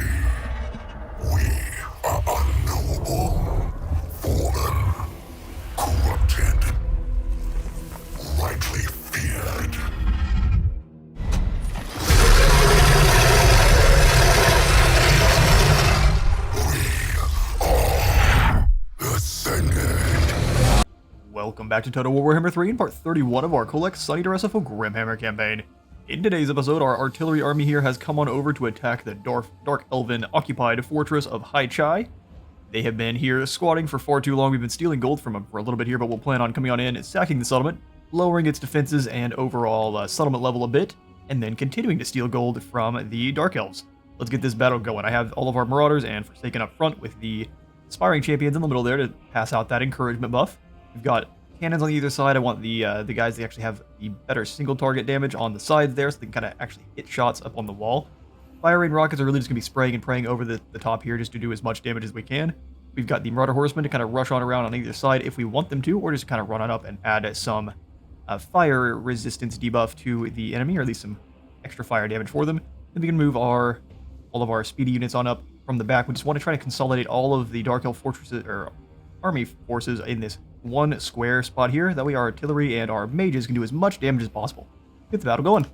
We are unknowable, fallen, corrupted, rightly feared. We are ascended. Welcome back to Total War Warhammer 3 in part 31 of our Kholek Suneater SFO Grimhammer campaign. In today's episode, our artillery army here has come on over to attack the Dark Elven occupied fortress of Hai Chai. They have been here squatting for far too long. We've been stealing gold from them for a little bit here, but we'll plan on coming on in and sacking the settlement, lowering its defenses and overall settlement level a bit, and then continuing to steal gold from the Dark Elves. Let's get this battle going. I have all of our Marauders and Forsaken up front with the Aspiring Champions in the middle there to pass out that encouragement buff. We've got cannons on either side. I want the guys that actually have the better single target damage on the sides there, so they can kind of actually hit shots up on the wall. Fire rain rockets are really just going to be spraying and praying over the top here just to do as much damage as we can. We've got the Marauder Horsemen to kind of rush on around on either side if we want them to, or just kind of run on up and add some fire resistance debuff to the enemy, or at least some extra fire damage for them. Then we can move all of our speedy units on up from the back. We just want to try to consolidate all of the Dark Elf fortresses, or army forces, in this one square spot here. That way our artillery and our mages can do as much damage as possible. Get the battle going.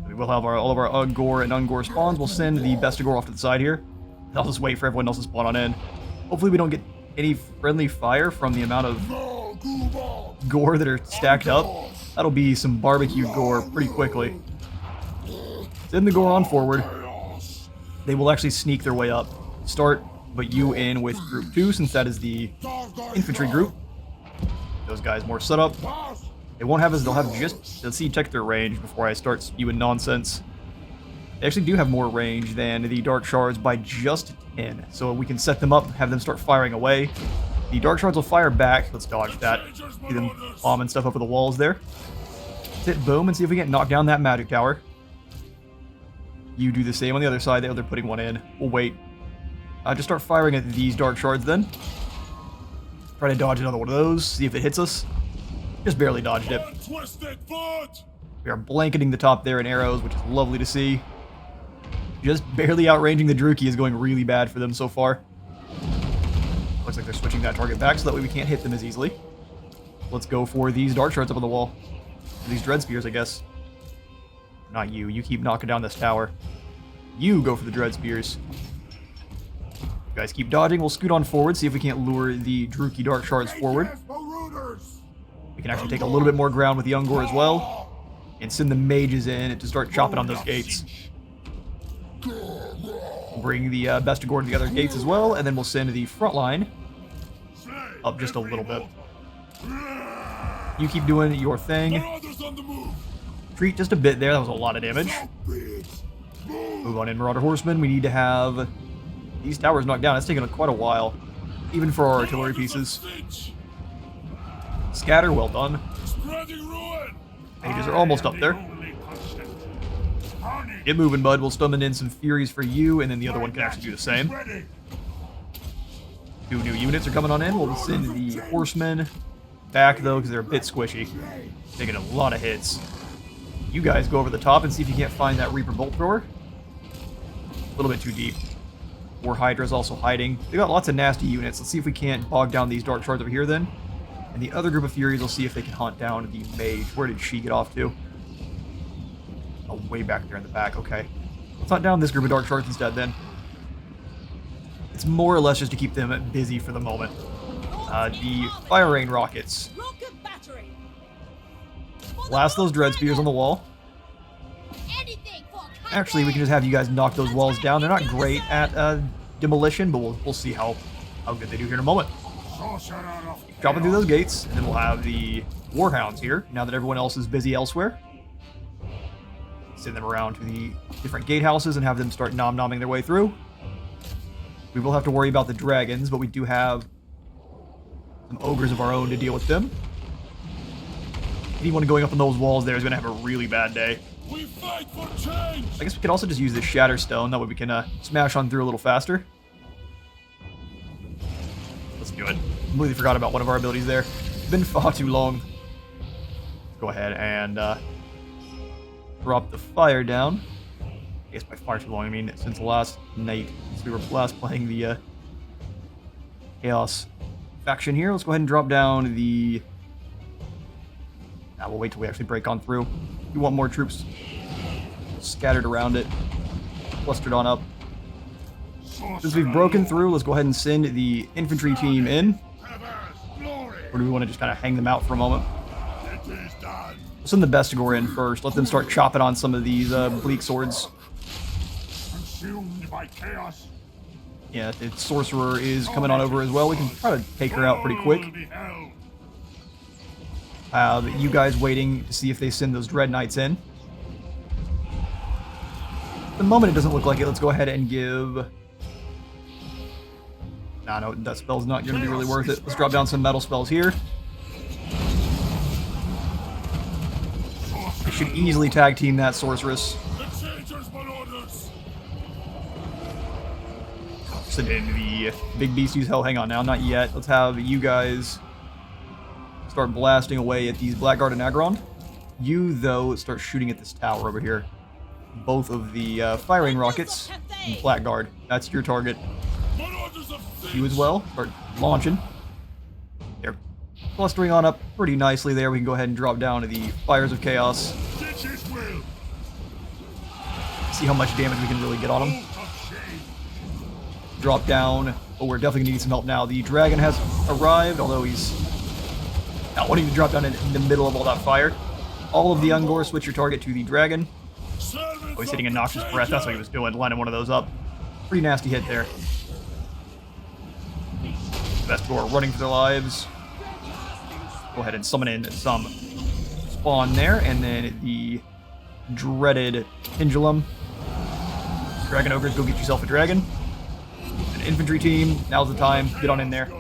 We will have all of our Ungor and Ungor spawns. We'll send the Bestigor off to the side here. I'll just wait for everyone else to spawn on in. Hopefully we don't get any friendly fire from the amount of gore that are stacked up. That'll be some barbecue gore pretty quickly. Send the gore on forward. They will actually sneak their way up. Start but you in with group 2, since that is the infantry group. Those guys more set up. They won't have they'll have just, let's see, check their range before I start spewing nonsense. They actually do have more range than the Dark Shards by just 10, so we can set them up, have them start firing away. The Dark Shards will fire back. Let's dodge that. See them bombing stuff over the walls there. Let's hit boom and see if we can't knock down that magic tower. You do the same on the other side. They're putting one in. We'll wait. Just start firing at these Dark Shards then. Try to dodge another one of those, see if it hits us. Just barely dodged it. We are blanketing the top there in arrows, which is lovely to see. Just barely outranging the Druki is going really bad for them so far. Looks like they're switching that target back so that way we can't hit them as easily. Let's go for these Dark Shards up on the wall. These Dread Spears, I guess. Not you. You keep knocking down this tower. You go for the Dread Spears. You guys keep dodging. We'll scoot on forward, see if we can't lure the Druki Dark Shards forward. We can actually take a little bit more ground with the Ungor as well, and send the mages in to start chopping on those gates. Bring the Bestigor to the other gates as well, and then we'll send the front line up just a little bit. You keep doing your thing. Retreat just a bit there. That was a lot of damage. Move on in, Marauder Horsemen. We need to have these towers knocked down. It's taken quite a while, even for our artillery pieces. Scatter, well done. Mages are almost up there. Get moving, bud. We'll summon in some Furies for you, and then the other one can actually do the same. 2 new units are coming on in. We'll send the Horsemen back, though, because they're a bit squishy. Taking a lot of hits. You guys go over the top and see if you can't find that Reaper Bolt Thrower. A little bit too deep. War Hydra's also hiding. They got lots of nasty units. Let's see if we can't bog down these Dark Shards over here then. And the other group of Furies will see if they can hunt down the Mage. Where did she get off to? Oh, way back there in the back. Okay. Let's hunt down this group of Dark Shards instead then. It's more or less just to keep them busy for the moment. The Fire Rain Rockets. Blast those Dread Spears on the wall. Actually, we can just have you guys knock those walls down. They're not great at demolition, but we'll see how good they do here in a moment. Dropping through those gates, and then we'll have the Warhounds here, now that everyone else is busy elsewhere. Send them around to the different gatehouses and have them start nom-nomming their way through. We will have to worry about the dragons, but we do have some ogres of our own to deal with them. Anyone going up on those walls there is going to have a really bad day. We fight for change. I guess we could also just use this Shatter Stone, that way we can smash on through a little faster. Let's do it. Completely forgot about one of our abilities there. It's been far too long. Go ahead and drop the fire down. I guess by far too long. I mean, since last night, since we were last playing the Chaos faction here. Let's go ahead and drop down the... Nah, we'll wait till we actually break on through. We want more troops scattered around it, clustered on up. Since we've broken through, let's go ahead and send the infantry team in. Or do we want to just kind of hang them out for a moment? We'll send the Bestigor in first. Let them start chopping on some of these bleak swords. Consumed by chaos. Yeah, the sorcerer is coming on over as well. We can try to take her out pretty quick. You guys waiting to see if they send those Dread Knights in. At the moment, it doesn't look like it. Let's go ahead and give... Nah, no, that spell's not going to be really worth it. Let's drop down some metal spells here. I should easily tag team that sorceress. Send in the big beasties. Hell, hang on now, not yet. Let's have you guys start blasting away at these Blackguard and Aggron. You, though, start shooting at this tower over here. Both of the firing rockets and Blackguard. That's your target. You as well. Start launching. They're clustering on up pretty nicely there. We can go ahead and drop down to the Fires of Chaos. See how much damage we can really get on them. Drop down. Oh, we're definitely going to need some help now. The dragon has arrived, although he's not wanting to drop down in the middle of all that fire. All of the Ungor, switch your target to the dragon. Oh, he's hitting a Noxious Breath. That's what he was doing, lining one of those up. Pretty nasty hit there. Vestor running for their lives. Go ahead and summon in some spawn there, and then the dreaded Pendulum. Dragon Ogres, go get yourself a dragon. An infantry team, now's the time. Get on in there.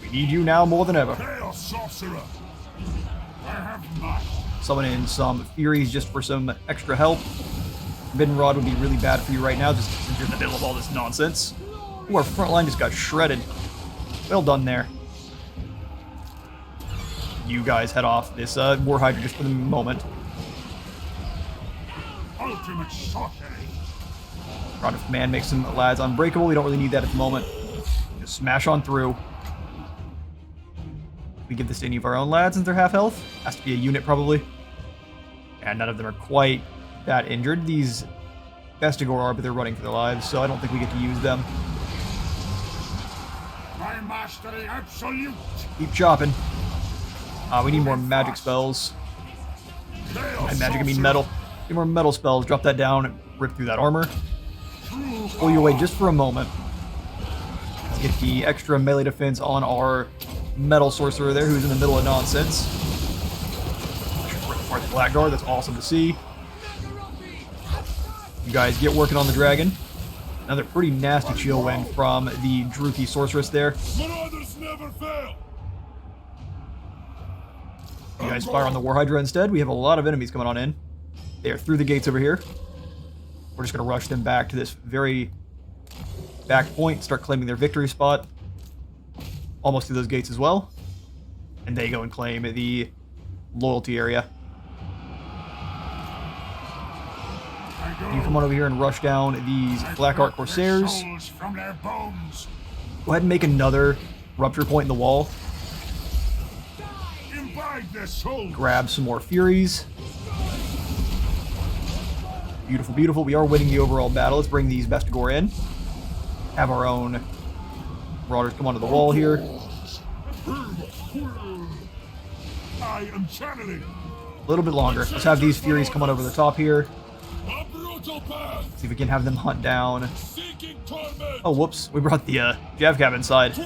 We need you now more than ever. Summon in some Furies just for some extra help. Forbidden Rod would be really bad for you right now, just since you're in the middle of all this nonsense. Ooh, our front line just got shredded. Well done there. You guys head off this War Hydra just for the moment. Ultimate sorcery. Rod of Command makes some lads unbreakable. We don't really need that at the moment. Just smash on through. We give this to any of our own lads since they're half health. Has to be a unit probably. And none of them are quite that injured. These Bestigor are, but they're running for their lives, so I don't think we get to use them. My mastery absolute. Keep chopping. We need more magic spells. By magic, I mean metal. Need more metal spells. Drop that down, rip through that armor. Pull your way just for a moment. Let's get the extra melee defense on our metal sorcerer there, who's in the middle of nonsense. Rip apart the Blackguard. That's awesome to see. You guys get working on the dragon. Another pretty nasty chill wind from the Druthi sorceress there. Never fail. You guys fire on the War Hydra instead. We have a lot of enemies coming on in. They are through the gates over here. We're just going to rush them back to this very back point, start claiming their victory spot. Almost through those gates as well. And they go and claim the loyalty area. You come on over here and rush down these Black Art Corsairs. From their bones. Go ahead and make another rupture point in the wall. Imbibe their souls. Grab some more Furies. Beautiful, beautiful. We are winning the overall battle. Let's bring these Bestigor in. Have our own Marauders come onto the wall here. I am channeling. A little bit longer. Let's have these Furies come on over the top here. See if we can have them hunt down. Oh, whoops. We brought the Jav Cab inside.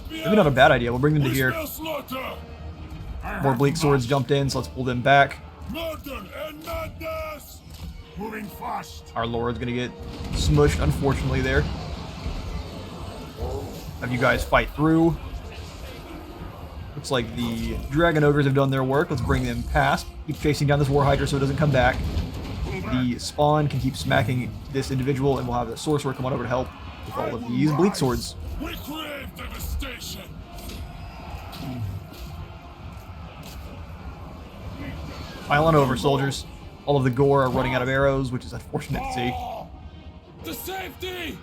Maybe not a bad idea. We'll bring them to here. More Bleak Swords jumped in, so let's pull them back. Moving fast. Our Lord's gonna get smushed, unfortunately, there. Have you guys fight through. Looks like the Dragon Ogres have done their work. Let's bring them past. Keep chasing down this War Hydra so it doesn't come back. The spawn can keep smacking this individual, and we'll have the Sorcerer come on over to help with all of these Bleak Swords. We crave devastation. Pile on over, soldiers. All of the gore are running out of arrows, which is unfortunate to see. To safety!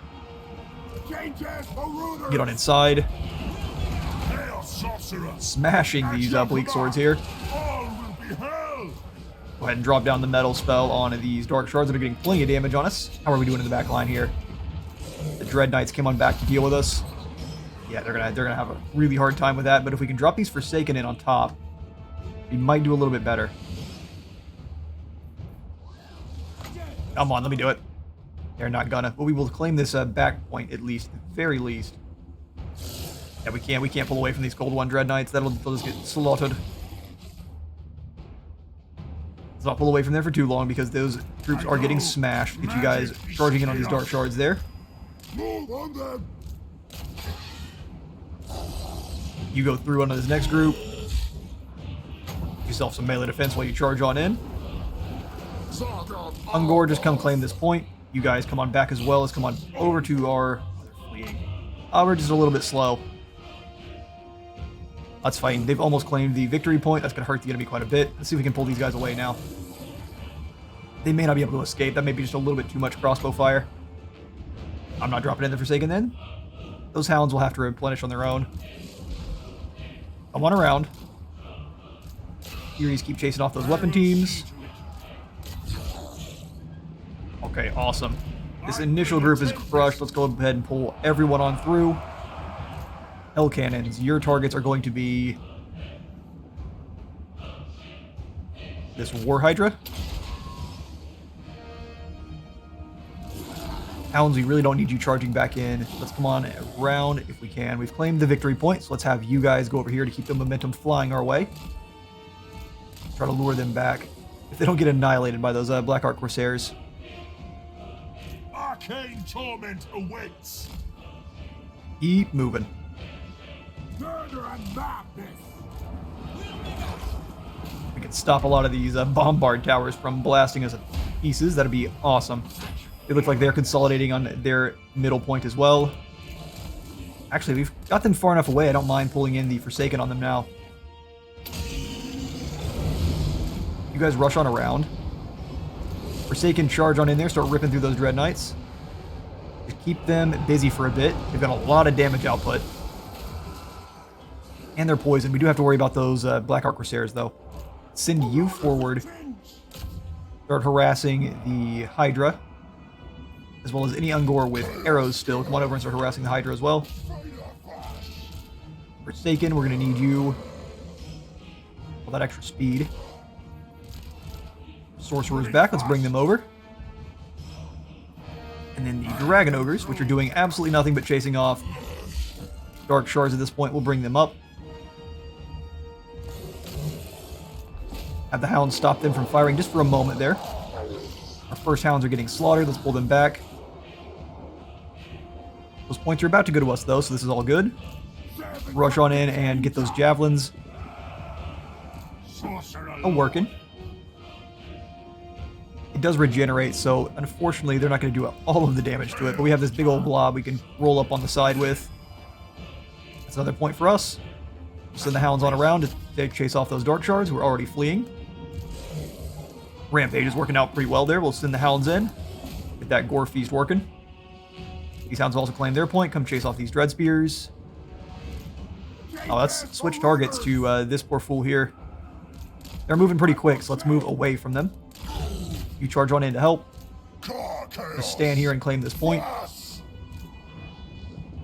Get on inside. Hail, sorcerer! Smashing these bleak swords here. All will be hell! Go ahead and drop down the metal spell on these dark shards that are getting plenty of damage on us. How are we doing in the back line here? The Dread Knights came on back to deal with us. Yeah, they're gonna have a really hard time with that, but if we can drop these Forsaken in on top, we might do a little bit better. Come on, let me do it. They're not gonna, but we will claim this back point at least, at the very least. Yeah, we can't pull away from these Cold One Dread Knights. They'll just get slaughtered. Let's not pull away from there for too long because those troops are getting smashed. Get you guys charging in on these dark shards there. Move on them. You go through onto this next group. Give yourself some melee defense while you charge on in. Ungor, just come claim this point. You guys come on back as well as come on over to our... they're fleeing. We're just a little bit slow. That's fine. They've almost claimed the victory point. That's going to hurt the enemy quite a bit. Let's see if we can pull these guys away now. They may not be able to escape. That may be just a little bit too much crossbow fire. I'm not dropping in the Forsaken then. Those hounds will have to replenish on their own. Come on around. Furies keep chasing off those weapon teams. Okay, awesome. This initial group is crushed. Let's go ahead and pull everyone on through. Hell cannons. Your targets are going to be this War Hydra. Hounds, we really don't need you charging back in. Let's come on around if we can. We've claimed the victory point, so let's have you guys go over here to keep the momentum flying our way. Try to lure them back if they don't get annihilated by those Black Ark Corsairs. Arcane torment awaits. Keep moving. Murder and madness. We can stop a lot of these bombard towers from blasting us to pieces. That'd be awesome. They look like they're consolidating on their middle point as well. Actually, we've got them far enough away. I don't mind pulling in the Forsaken on them now. You guys rush on around. Forsaken charge on in there. Start ripping through those Dread Knights. Just keep them busy for a bit. They've got a lot of damage output. And they're poisoned. We do have to worry about those Black Ark Corsairs, though. Send you forward. Start harassing the Hydra. As well as any Ungor with arrows still. Come on over and start harassing the Hydra as well. Forsaken, we're going to need you. All that extra speed. Sorcerer's back. Let's bring them over. And then the Dragon Ogres, which are doing absolutely nothing but chasing off Dark Shards at this point. We'll bring them up. Have the Hounds stop them from firing just for a moment there. Our first Hounds are getting slaughtered. Let's pull them back. Those points are about to go to us, though, so this is all good. Rush on in and get those Javelins. Oh, working. It does regenerate, so unfortunately they're not going to do all of the damage to it, but we have this big old blob we can roll up on the side with. That's another point for us. Send the Hounds on around to chase off those Dark Shards who are already fleeing. Rampage is working out pretty well there. We'll send the Hounds in. Get that Gore Feast working. These Hounds have also claimed their point. Come chase off these Dread Spears. Oh, let's switch targets to this poor fool here. They're moving pretty quick, so let's move away from them. You charge on in to help. Just stand here and claim this point.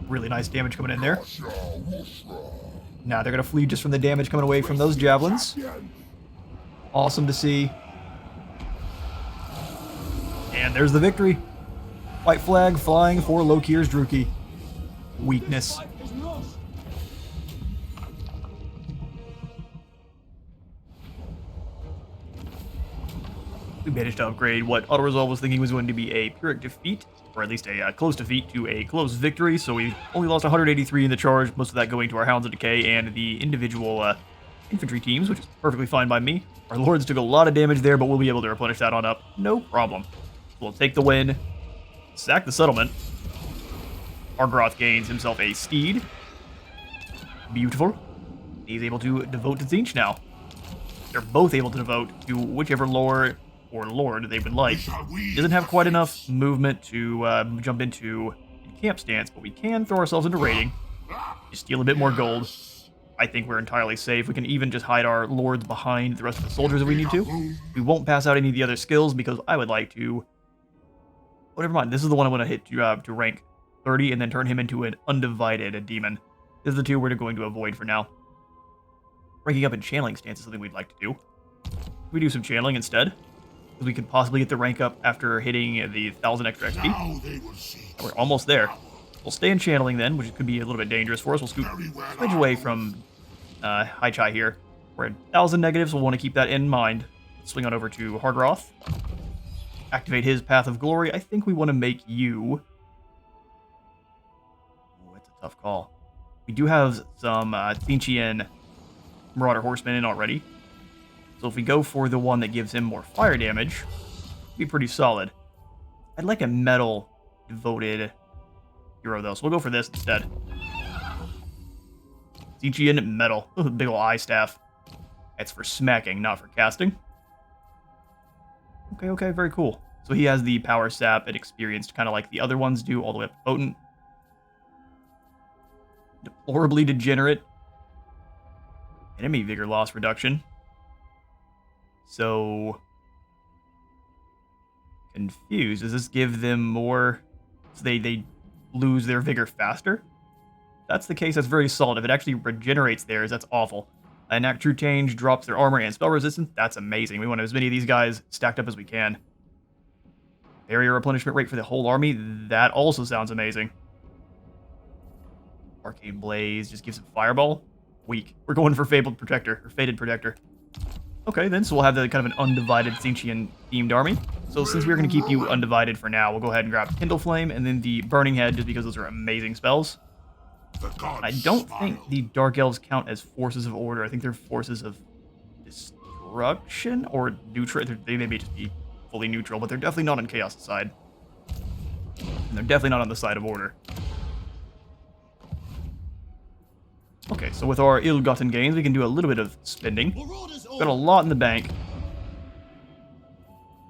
Really nice damage coming in there. Now they're going to flee just from the damage coming away from those Javelins. Awesome to see. And there's the victory. White flag flying for Lokir's Druki. Weakness. We managed to upgrade what Auto-Resolve was thinking was going to be a Pyrrhic defeat, or at least a close defeat, to a close victory, so we only lost 183 in the charge, most of that going to our Hounds of Decay and the individual infantry teams, which is perfectly fine by me. Our Lords took a lot of damage there, but we'll be able to replenish that on up, no problem. We'll take the win, sack the settlement. Argroth gains himself a steed. Beautiful. He's able to devote to Tzeentch now. they're both able to devote to whichever lord or lord they would like. He doesn't have quite enough movement to jump into camp stance, but we can throw ourselves into raiding. Just steal a bit more gold. I think we're entirely safe. We can even just hide our lords behind the rest of the soldiers if we need to. We won't pass out any of the other skills because I would like to... Oh, never mind. This is the one I want to hit to rank 30 and then turn him into an undivided demon. This is the two we're going to avoid for now. Ranking up in channeling stance is something we'd like to do. We do some channeling instead. Because we could possibly get the rank up after hitting the 1,000 extra XP. We're almost there. We'll stay in channeling then, which could be a little bit dangerous for us. We'll switch away from High Chai here. We're at 1,000 negatives. We'll want to keep that in mind. Swing on over to Hargroth. Activate his Path of Glory. I think we want to make you... Oh, that's a tough call. We do have some Thinchian Marauder Horsemen in already. So if we go for the one that gives him more fire damage, it'd be pretty solid. I'd like a metal devoted hero though, so we'll go for this instead. Thinchian metal. Big ol' eye staff. That's for smacking, not for casting. Okay, very cool. So he has the power sap and experienced, kind of like the other ones do, all the way up to potent. Deplorably degenerate. Enemy vigor loss reduction. So... confused. Does this give them more... so they lose their vigor faster? If that's the case, that's very solid. If it actually regenerates theirs, that's awful. Enact True Change drops their armor and spell resistance. That's amazing. We want as many of these guys stacked up as we can. Barrier replenishment rate for the whole army. That also sounds amazing. Arcane Blaze just gives him Fireball. Weak. We're going for Fabled Protector, or Fated Protector. Okay, then, so we'll have the kind of an undivided Thinchian themed army. So since we're going to keep you undivided for now, we'll go ahead and grab Kindle Flame and then the Burning Head, just because those are amazing spells. I don't think the Dark Elves count as forces of order. I think they're forces of destruction or neutral. They may just be fully neutral, but they're definitely not on Chaos' side. And they're definitely not on the side of order. Okay, so with our ill-gotten gains, we can do a little bit of spending. Got a lot in the bank.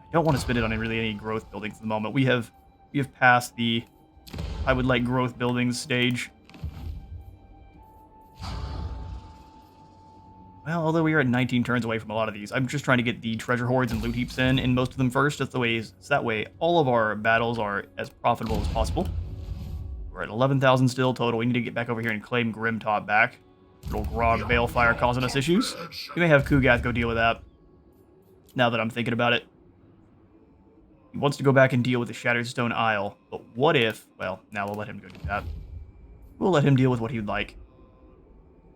I don't want to spend it on really any growth buildings at the moment. We have passed the I would like growth buildings stage. Well, although we are at 19 turns away from a lot of these, I'm just trying to get the treasure hoards and loot heaps in most of them first. That's the way, so that way all of our battles are as profitable as possible. We're at 11,000 still total. We need to get back over here and claim Grimtop back. Little Grog Balefire causing us issues. We may have Kugath go deal with that. Now that I'm thinking about it. He wants to go back and deal with the Shattered Stone Isle. But what if... well, now we'll let him go do that. We'll let him deal with what he'd like.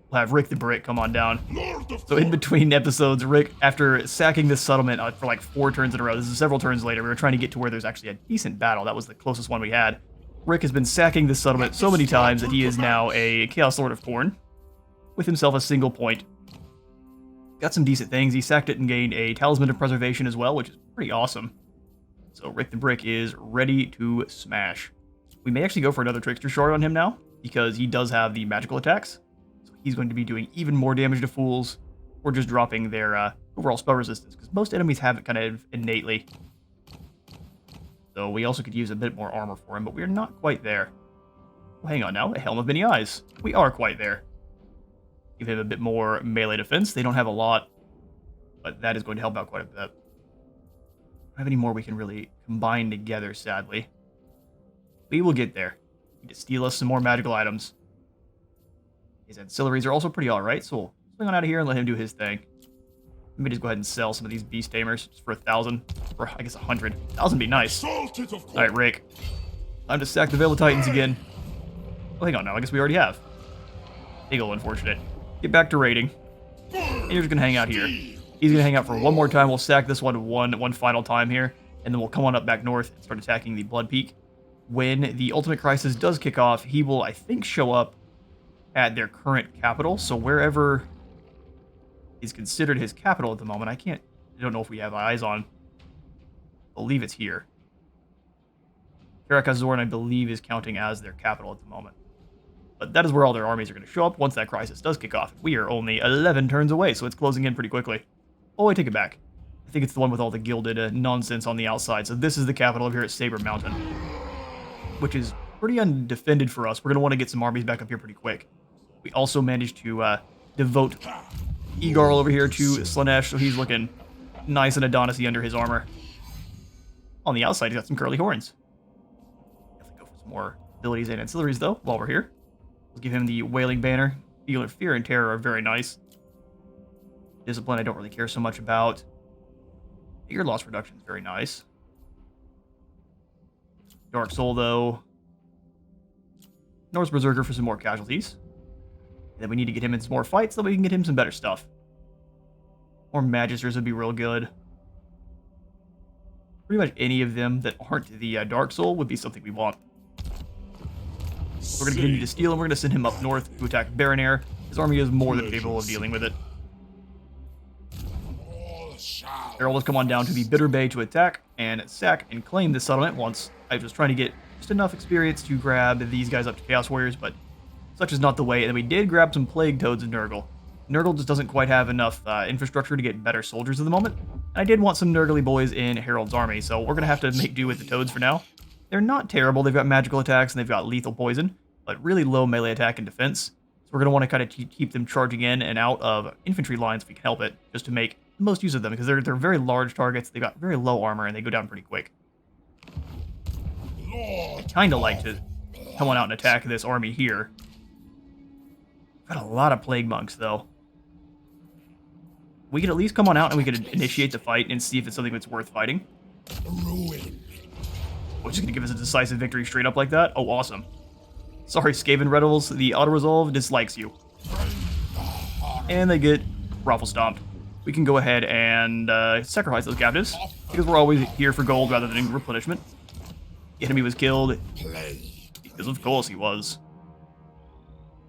We'll have Rick the Brick come on down. So in between episodes, Rick, after sacking this settlement for like 4 turns in a row, this is several turns later, we were trying to get to where there's actually a decent battle. That was the closest one we had. Rick has been sacking this settlement so many times that he is now a Chaos Lord of Khorne, with himself a single point. Got some decent things. He sacked it and gained a Talisman of Preservation as well, which is pretty awesome. So Rick the Brick is ready to smash. We may actually go for another Trickster Shard on him now, because he does have the magical attacks. So he's going to be doing even more damage to fools, or just dropping their overall spell resistance, because most enemies have it kind of innately. So we also could use a bit more armor for him, but we're not quite there. Well, hang on now, a Helm of Many Eyes. We are quite there. Give him a bit more melee defense. They don't have a lot, but that is going to help out quite a bit. Don't have any more we can really combine together, sadly. We will get there. Need to steal us some more magical items. His ancillaries are also pretty alright, so we'll swing on out of here and let him do his thing. Let me just go ahead and sell some of these Beast Tamers just for 1,000, or I guess 100. 1,000 would be nice. Alright, Rick. Time to sack the Veil of Titans again. Oh, hang on now, I guess we already have. Big ol' unfortunate. Get back to raiding. And you're just gonna hang out here. He's gonna hang out for one more time. We'll sack this one final time here, and then we'll come on up back north and start attacking the Blood Peak. When the Ultimate Crisis does kick off, he will, I think, show up at their current capital. So wherever is considered his capital at the moment, I don't know if we have eyes on. I believe it's here. Karak-Azor, I believe, is counting as their capital at the moment. But that is where all their armies are going to show up once that crisis does kick off. We are only 11 turns away, so it's closing in pretty quickly. Oh, I take it back. I think it's the one with all the gilded nonsense on the outside. So this is the capital of here at Saber Mountain, which is pretty undefended for us. We're going to want to get some armies back up here pretty quick. We also managed to devote Egarl over here to Slanesh, so he's looking nice and Adonis-y under his armor. On the outside, he's got some curly horns. Definitely go for some more abilities and ancillaries, though, while we're here. We'll give him the Wailing Banner. Fear and Terror are very nice. Discipline, I don't really care so much about. Ear loss reduction is very nice. Dark Soul, though. Norse Berserker for some more casualties. And then we need to get him in some more fights so that we can get him some better stuff. More Magisters would be real good. Pretty much any of them that aren't the Dark Soul would be something we want. We're going to continue to steal him. We're going to send him up north to attack Baronair. His army is more than capable of dealing with it. Herald has come on down to the Bitter Bay to attack and sack and claim this settlement once I was trying to get just enough experience to grab these guys up to Chaos Warriors, but such is not the way. And then we did grab some Plague Toads in Nurgle. Nurgle just doesn't quite have enough infrastructure to get better soldiers at the moment. And I did want some Nurgly boys in Herald's army, so we're going to have to make do with the Toads for now. They're not terrible. They've got magical attacks and they've got lethal poison, but really low melee attack and defense. So we're going to want to kind of keep them charging in and out of infantry lines if we can help it, just to make the most use of them, because they're very large targets. They've got very low armor and they go down pretty quick. I kind of like to come on out and attack this army here. Got a lot of Plague Monks, though. We could at least come on out and we could initiate the fight and see if it's something that's worth fighting. Which is going to give us a decisive victory straight up like that. Oh, awesome. Sorry, Skaven Rebels, the auto-resolve dislikes you. And they get Raffle Stomped. We can go ahead and sacrifice those captives, because we're always here for gold rather than replenishment. The enemy was killed, because of course he was.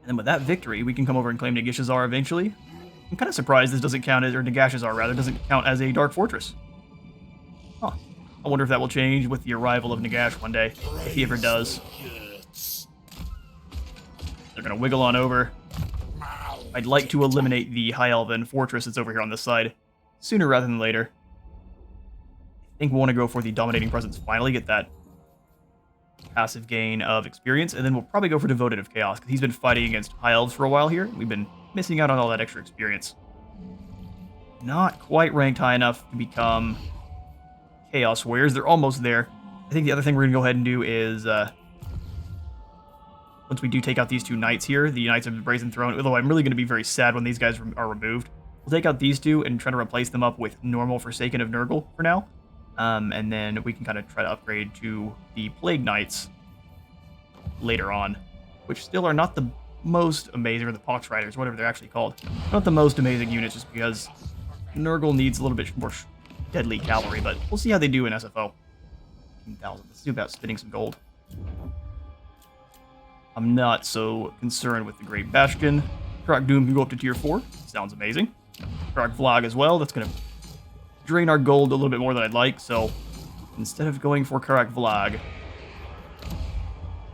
And then with that victory, we can come over and claim Nagashazar eventually. I'm kind of surprised this doesn't count as, or Nagashazar rather, doesn't count as a Dark Fortress. Huh. I wonder if that will change with the arrival of Nagash one day, if he ever does. They're going to wiggle on over. I'd like to eliminate the High Elven fortress that's over here on this side sooner rather than later. I think we want to go for the Dominating Presence, finally get that passive gain of experience, and then we'll probably go for Devoted of Chaos, because he's been fighting against High Elves for a while here. We've been missing out on all that extra experience. Not quite ranked high enough to become Chaos Warriors. They're almost there. I think the other thing we're going to go ahead and do is, once we do take out these two knights here, the Knights of the Brazen Throne, although I'm really going to be very sad when these guys are removed, we'll take out these two and try to replace them up with normal Forsaken of Nurgle for now. And then we can kind of try to upgrade to the Plague Knights later on, which still are not the most amazing, or the Pox Riders, whatever they're actually called. Not the most amazing units, just because Nurgle needs a little bit more deadly cavalry, but we'll see how they do in SFO. 15,000. Let's see about spinning some gold. I'm not so concerned with the Great Bashkin. Karak Doom can go up to tier 4. Sounds amazing. Karak Vlog as well. That's going to drain our gold a little bit more than I'd like, so instead of going for Karak Vlog,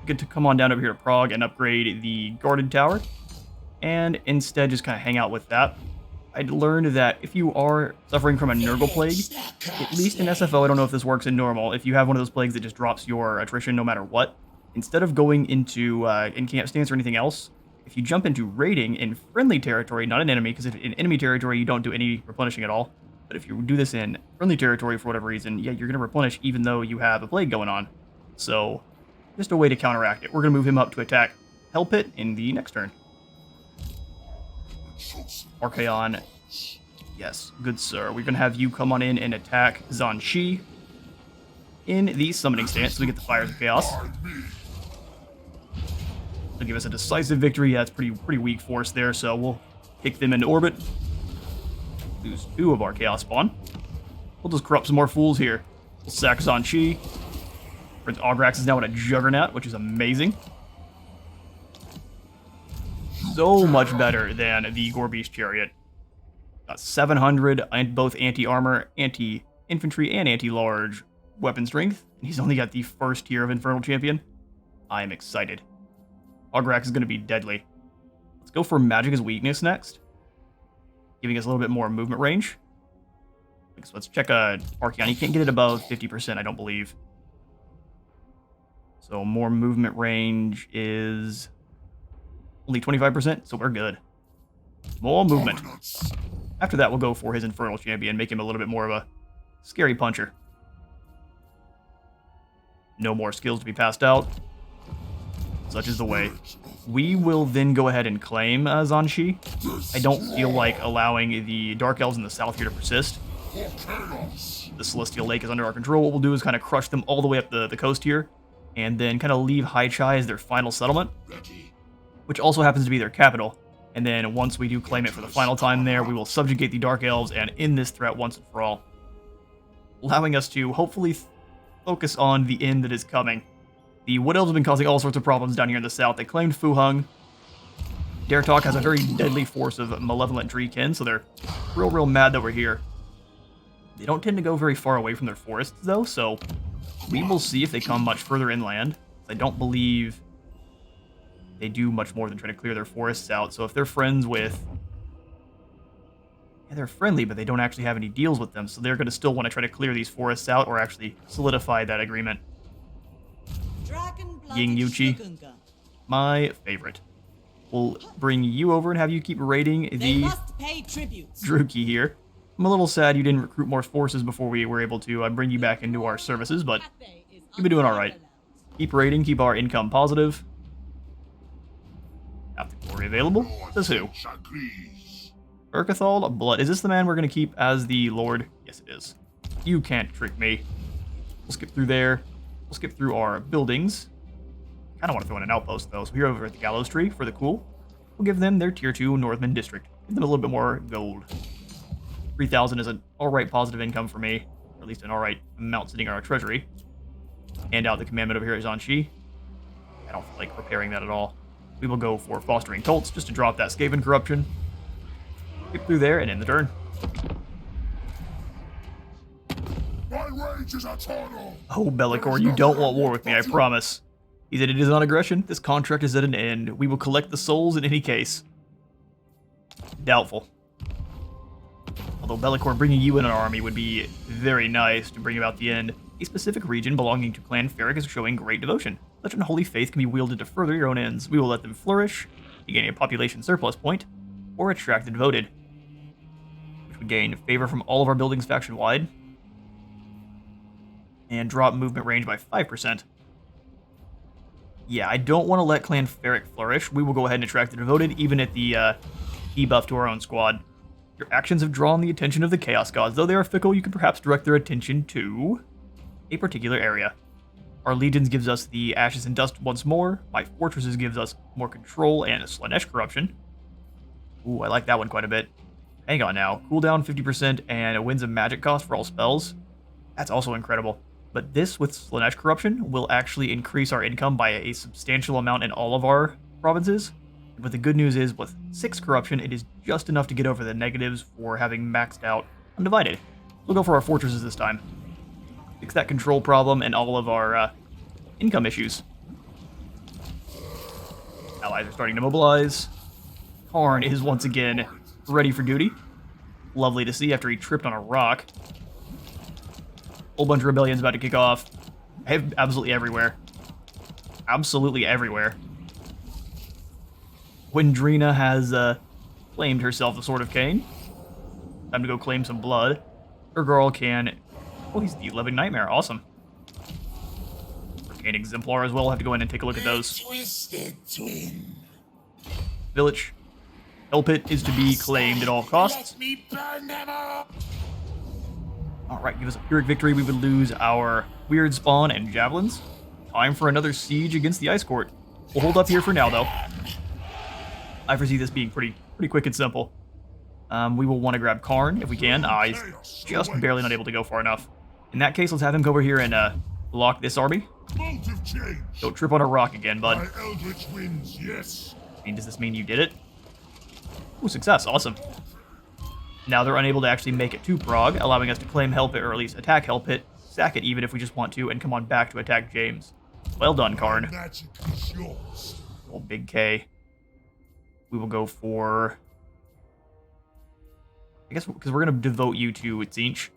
get to come on down over here to Prague and upgrade the Guarded Tower, and instead just kind of hang out with that. I'd learned that if you are suffering from a Nurgle plague, at least in SFO, I don't know if this works in normal, if you have one of those plagues that just drops your attrition no matter what, instead of going into in-camp stance or anything else, if you jump into raiding in friendly territory, not in enemy, because in enemy territory you don't do any replenishing at all, but if you do this in friendly territory for whatever reason, yeah, you're going to replenish even though you have a plague going on. So, just a way to counteract it. We're going to move him up to attack Hell Pit in the next turn. Archaon, yes, good sir. We're going to have you come on in and attack Zan Shi in the summoning stance, so we get the Fires of Chaos. They'll give us a decisive victory. Yeah, it's pretty weak force there, so we'll kick them into orbit. Lose 2 of our Chaos Spawn. We'll just corrupt some more fools here. We'll sack Zan Shi. Prince Augrax is now in a Juggernaut, which is amazing. So much better than the Gorbeast Chariot. Got 700, and both anti-armor, anti-infantry, and anti-large weapon strength. And he's only got the first tier of Infernal Champion. I am excited. Augrax is going to be deadly. Let's go for Magic as weakness next, giving us a little bit more movement range. So let's check Archeon. He can't get it above 50%, I don't believe. So more movement range is only 25%, so we're good. More movement. After that, we'll go for his Infernal Champion, make him a little bit more of a scary puncher. No more skills to be passed out. Such is the way. We will then go ahead and claim Zanshi. I don't feel like allowing the Dark Elves in the south here to persist. The Celestial Lake is under our control. What we'll do is kind of crush them all the way up the coast here, and then kind of leave Hai Chai as their final settlement, which also happens to be their capital. And then once we do claim it for the final time there, we will subjugate the Dark Elves and end this threat once and for all, allowing us to hopefully focus on the end that is coming. The Wood Elves have been causing all sorts of problems down here in the south. They claimed Fuhung. Dertok has a very deadly force of malevolent Dreekin, so they're real mad that we're here. They don't tend to go very far away from their forests, though, so we will see if they come much further inland. I don't believe they do much more than try to clear their forests out, so if they're friends with... Yeah, they're friendly, but they don't actually have any deals with them, so they're going to still want to try to clear these forests out or actually solidify that agreement. Ying Yuchi, my favorite. We'll bring you over and have you keep raiding the Druki here. I'm a little sad you didn't recruit more forces before we were able to bring you back into our services, but you've been doing alright. Keep raiding, keep our income positive. Have the glory available. Says who? Urkathal Blood. Is this the man we're going to keep as the Lord? Yes, it is. You can't trick me. We'll skip through there. We'll skip through our buildings. Kind of want to throw in an outpost, though. So here over at the Gallows Tree for the cool. We'll give them their Tier 2 Northman District. Give them a little bit more gold. 3,000 is an alright positive income for me. Or at least an alright amount sitting in our treasury. Hand out the commandment over here at Zanshi. I don't feel like repairing that at all. We will go for Fostering Cults just to drop that Skaven corruption. Skip through there and end the turn. My rage is eternal. Oh, Bellicor, you don't want war with me, I promise. He said it is not aggression. This contract is at an end. We will collect the souls in any case. Doubtful. Although Bellicor bringing you in an army would be very nice to bring about the end. A specific region belonging to Clan Ferric is showing great devotion. Such unholy faith can be wielded to further your own ends. We will let them flourish, you gain a population surplus point, or attract the devoted, which would gain favor from all of our buildings faction-wide, and drop movement range by 5%. Yeah, I don't want to let Clan Ferric flourish. We will go ahead and attract the devoted, even at the debuff to our own squad. Your actions have drawn the attention of the Chaos Gods. Though they are fickle, you can perhaps direct their attention to a particular area. Our Legions gives us the Ashes and Dust once more. My Fortresses gives us more control and a Slanesh corruption. Ooh, I like that one quite a bit. Hang on now. Cooldown 50% and it wins a magic cost for all spells. That's also incredible. But this, with Slanesh corruption, will actually increase our income by a substantial amount in all of our provinces. But the good news is, with 6 corruption, it is just enough to get over the negatives for having maxed out Undivided. We'll go for our Fortresses this time. Fix that control problem and all of our income issues. Allies are starting to mobilize. Karn is once again ready for duty. Lovely to see after he tripped on a rock. Whole bunch of rebellions about to kick off. Absolutely everywhere. Absolutely everywhere. Windrina has claimed herself the Sword of Cain. Time to go claim some blood. Urgarl can... Oh, he's the Living Nightmare. Awesome. Arcane Exemplar as well. We'll have to go in and take a look at those. Twisted twin. Village. Hellpit is to be claimed at all costs. Let me burn them up. Alright, give us a Pyrrhic victory. We would lose our Weird Spawn and Javelins. Time for another siege against the Ice Court. We'll hold up here for now, though. I foresee this being pretty quick and simple. We will want to grab Karn if we can. He's just barely not able to go far enough. In that case, let's have him go over here and block this army. Don't trip on a rock again, bud. My eldritch wins, yes. I mean, does this mean you did it? Ooh, success. Awesome. Now they're unable to actually make it to Prague, allowing us to claim Hellpit, or at least attack Hellpit, sack it even if we just want to, and come on back to attack James. Well done, Karn. Magic is yours. Oh, big K. We will go for... I guess because we're going to devote you to Tzinch.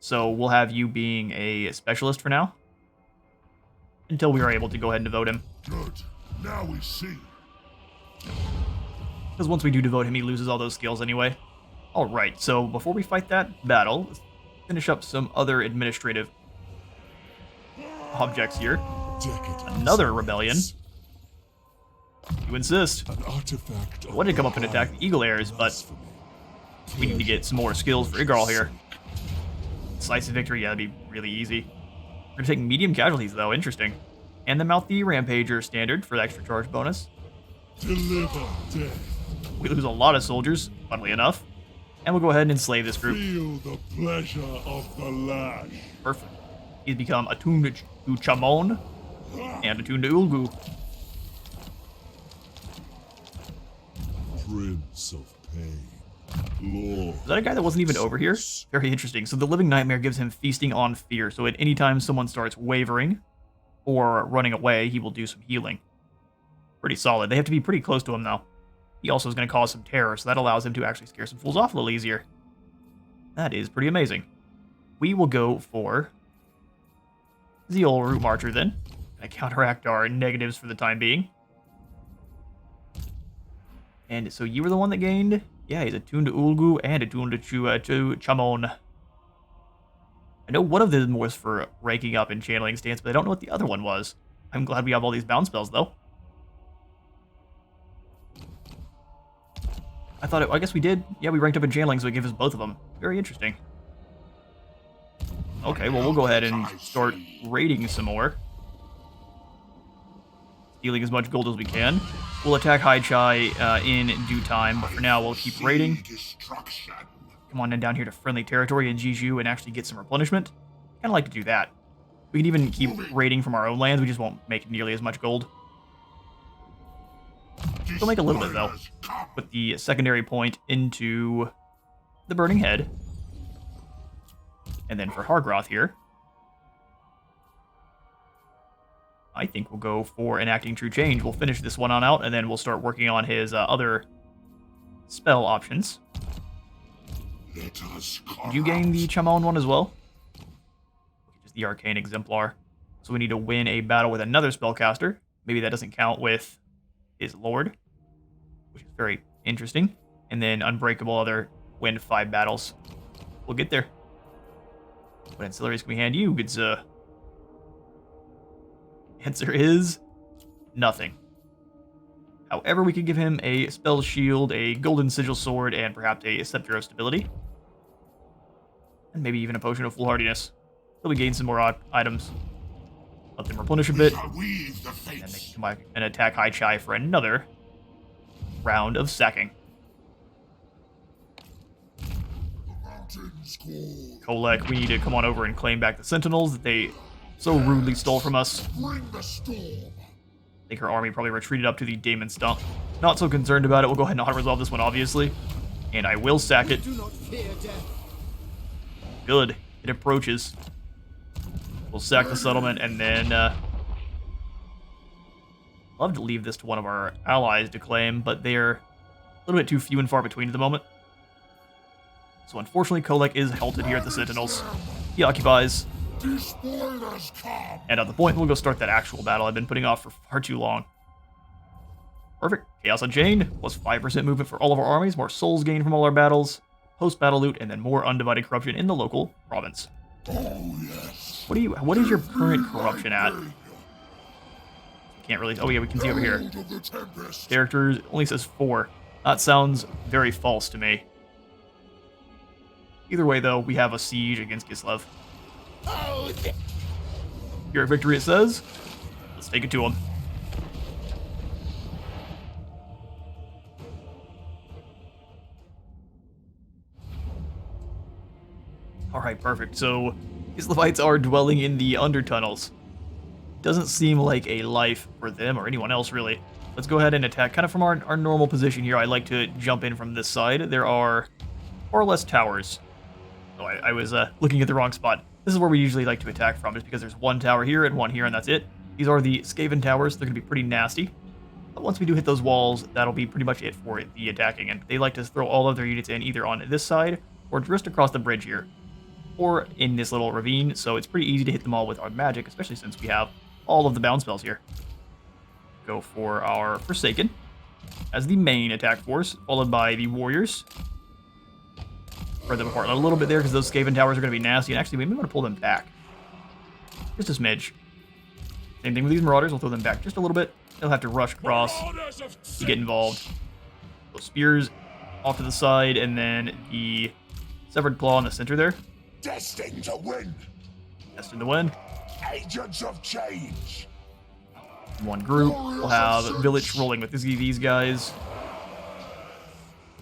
So we'll have you being a specialist for now. Until we are able to go ahead and devote him. Good. Now we see. Because once we do devote him, he loses all those skills anyway. Alright, so before we fight that battle, let's finish up some other administrative objects here. Another rebellion. You insist. An artifact. I wanted to come up and attack the Eagle Heirs, but we need to get some more skills for Igarl here. Slice of victory, yeah, that'd be really easy. We're gonna take medium casualties though, interesting. And then mount the Rampager standard for the extra charge bonus. Deliver death. We lose a lot of soldiers, funnily enough. And we'll go ahead and enslave this group. Feel the pleasure of the lash. Perfect. He's become attuned to Chamon and attuned to Ulgu. Prince of Pain. Lord. Is that a guy that wasn't even over here? Very interesting. So the Living Nightmare gives him feasting on fear. So at any time someone starts wavering or running away, he will do some healing. Pretty solid. They have to be pretty close to him, though. He also is going to cause some terror, so that allows him to actually scare some fools off a little easier. That is pretty amazing. We will go for the old Root Marcher, then. Gonna counteract our negatives for the time being. And so you were the one that gained? Yeah, he's attuned to Ulgu and attuned to Chamon. I know one of them was for ranking up in channeling stance, but I don't know what the other one was. I'm glad we have all these bound spells, though. I guess we did. Yeah, we ranked up in channeling, so it gives us both of them. Very interesting. Okay, well, we'll go ahead and start raiding some more. Stealing as much gold as we can. We'll attack Hai Chai in due time, but for now, we'll keep raiding. Come on down here to friendly territory in Jiju and actually get some replenishment. Kind of like to do that. We can even keep raiding from our own lands, we just won't make nearly as much gold. We'll make a little bit, though. Put the secondary point into the Burning Head. And then for Hargroth here, I think we'll go for Enacting True Change. We'll finish this one on out, and then we'll start working on his other spell options. Did you gain the Chamon one as well? Just the Arcane Exemplar. So we need to win a battle with another spellcaster. Maybe that doesn't count with his Lord, which is very interesting. And then Unbreakable Other, win 5 battles. We'll get there. What ancillaries can we hand you, good sir? Answer is nothing. However, we could give him a Spell Shield, a Golden Sigil Sword, and perhaps a Scepter of Stability. And maybe even a Potion of Foolhardiness. So we gain some more items. Let them replenish a bit. And they can come back and attack Hai Chai for another round of sacking. Kholek, we need to come on over and claim back the Sentinels that they so rudely stole from us. I think her army probably retreated up to the Daemon Stump. Not so concerned about it. We'll go ahead and auto-resolve this one, obviously. And I will sack it. Good. It approaches. We'll sack the settlement, and then... love to leave this to one of our allies to claim, but they're a little bit too few and far between at the moment. So unfortunately, Kholek is halted here at the Sentinels. He occupies. And at the point, we'll go start that actual battle I've been putting off for far too long. Perfect. Chaos Unchained, plus 5% movement for all of our armies, more souls gained from all our battles, post-battle loot, and then more undivided corruption in the local province. Oh, yes. What is your current corruption at? Can't really... Oh yeah, we can see over here. Characters only says 4. That sounds very false to me. Either way, though, we have a siege against Kislev. Here at victory, it says. Let's take it to him. Alright, perfect. So, Kislevites are dwelling in the undertunnels. Doesn't seem like a life for them or anyone else, really. Let's go ahead and attack. Kind of from our normal position here, I like to jump in from this side. There are more or less towers. Oh, I was looking at the wrong spot. This is where we usually like to attack from, just because there's one tower here and one here, and that's it. These are the Skaven towers. They're going to be pretty nasty. But once we do hit those walls, that'll be pretty much it for the attacking. And they like to throw all of their units in either on this side or just across the bridge here. or in this little ravine, so it's pretty easy to hit them all with our magic, especially since we have all of the bound spells here. Go for our Forsaken as the main attack force, followed by the Warriors. Spread them apart a little bit there, because those Skaven towers are going to be nasty, and actually we may want to pull them back. Just a smidge. Same thing with these Marauders, we'll throw them back just a little bit. They'll have to rush across to get involved. Those spears off to the side, and then the Severed Claw in the center there. Destined to win. Destined to win. Agents of change. One group. We'll have Village rolling with these guys.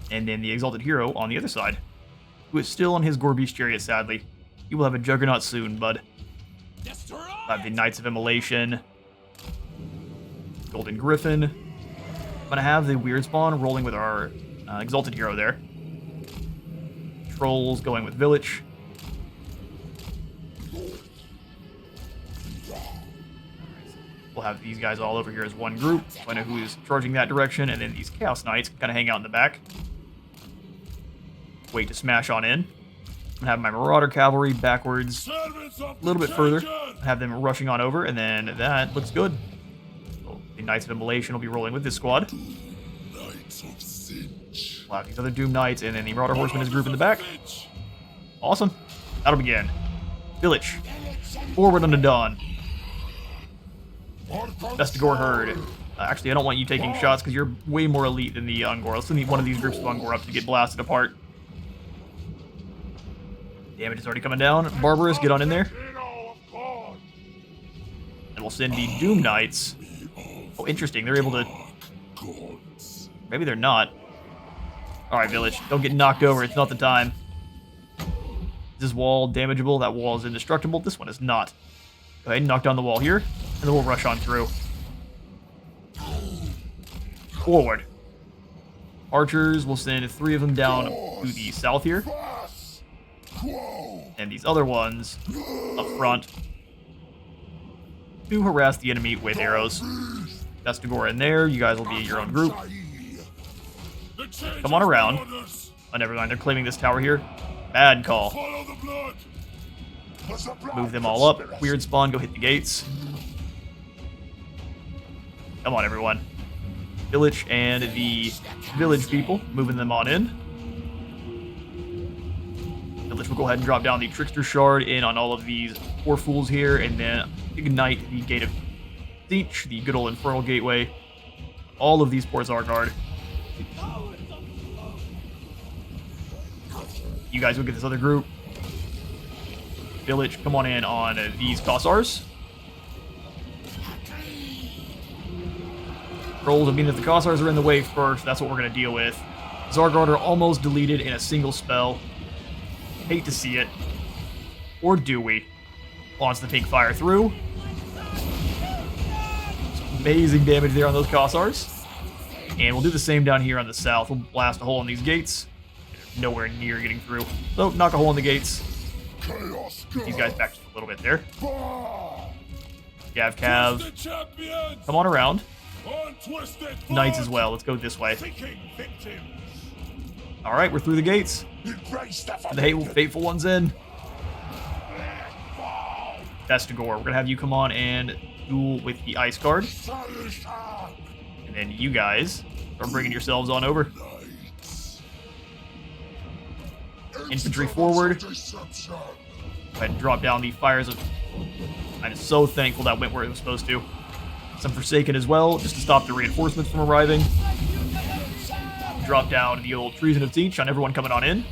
And then the Exalted Hero on the other side, who is still on his Gorbeast chariot, sadly. He will have a Juggernaut soon, bud. Have the Knights of Immolation. Golden Griffin. I'm going to have the Weird Spawn rolling with our Exalted Hero there. Trolls going with Village. We'll have these guys all over here as one group. Find out who is charging that direction, and then these Chaos Knights kind of hang out in the back. Wait to smash on in. I'm gonna have my Marauder Cavalry backwards a little bit further. Have them rushing on over, and then that looks good. So the Knights of Immolation will be rolling with this squad. We'll have these other Doom Knights, and then the Marauder Horsemen is group in the back. Awesome. That'll begin. Village. Forward unto dawn. Vestigor Herd. Actually, I don't want you taking shots because you're way more elite than the Ungor. Let's need one of these groups of Ungor up to get blasted apart. Damage is already coming down. Barbarous, get on in there. And we'll send the Doom Knights. Oh, interesting. They're able to... Maybe they're not. Alright, Village. Don't get knocked over. It's not the time. Is this wall damageable? That wall is indestructible. This one is not. Go ahead and knock down the wall here, and then we'll rush on through. Forward. Archers, we'll send 3 of them down to the south here. And these other ones up front to harass the enemy with arrows. Vestigor in there, you guys will be your own group. Come on around. Oh, never mind, they're claiming this tower here. Bad call. Move them all up. Weird Spawn, go hit the gates. Come on, everyone. Village and the Village people, moving them on in. Village will go ahead and drop down the Trickster Shard in on all of these poor fools here, and then ignite the Gate of Siege, the good old Infernal Gateway. All of these poor Zargard. You guys will get this other group. Village, come on in on these Kossars. Trolls, I mean, if the Kossars are in the way first, that's what we're going to deal with. Zargard are almost deleted in a single spell. Hate to see it. Or do we? Launch the pink fire through. Some amazing damage there on those Kossars. And we'll do the same down here on the south. We'll blast a hole in these gates. Nowhere near getting through. So, knock a hole in the gates. Get these guys back just a little bit there. Cav. Come on around. Knights as well. Let's go this way. Alright, we're through the gates. The fateful one's in. Vestigor, we're gonna have you come on and duel with the Ice Guard. And then you guys start bringing yourselves on over. Infantry forward. Go ahead and drop down the fires of... I'm so thankful that went where it was supposed to. Some Forsaken as well, just to stop the reinforcements from arriving. Drop down the old Treason of Siege on everyone coming on in.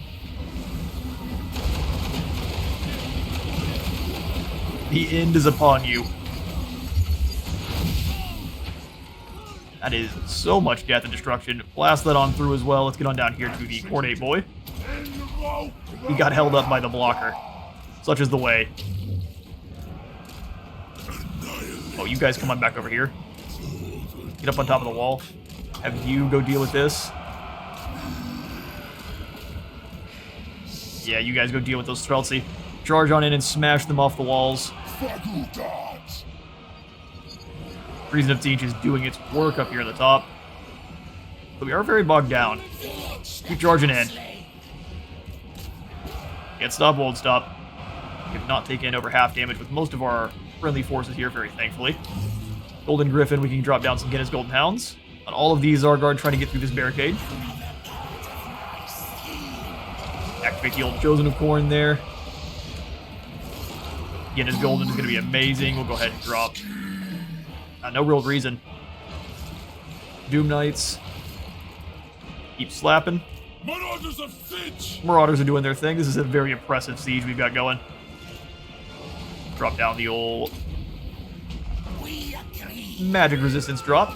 The end is upon you. That is so much death and destruction. Blast that on through as well. Let's get on down here to the Cornate Boy. He got held up by the blocker. Such is the way. Oh, you guys come on back over here. Get up on top of the wall. Have you go deal with this. Yeah, you guys go deal with those Streltsy. Charge on in and smash them off the walls. Treason of Siege is doing its work up here at the top. But we are very bogged down. Keep charging in. Can't stop, won't stop. We have not taken over half damage with most of our friendly forces here, very thankfully. Golden Griffin, we can drop down some Guinness Golden Hounds. On all of these, Zargard trying to get through this barricade. Activate the old Chosen of Corn there. Guinness Golden is going to be amazing. We'll go ahead and drop. No real reason. Doom Knights. Keep slapping. Marauders of Siege! Marauders are doing their thing. This is a very impressive siege we've got going. Drop down the old magic resistance drop.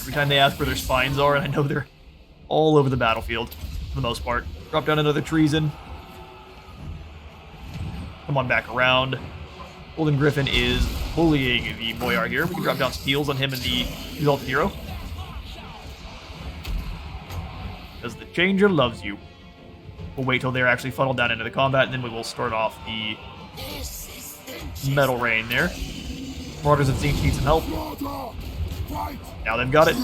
Every time they ask where their spines are, and I know they're all over the battlefield for the most part. Drop down another treason. Come on back around. Golden Griffin is bullying the Boyar here. We can drop down some heals on him and the Exalted Hero. Because the Changer loves you. We'll wait till they're actually funneled down into the combat, and then we will start off the Metal Rain there. Marauders of Siege need some help. Now they've got it.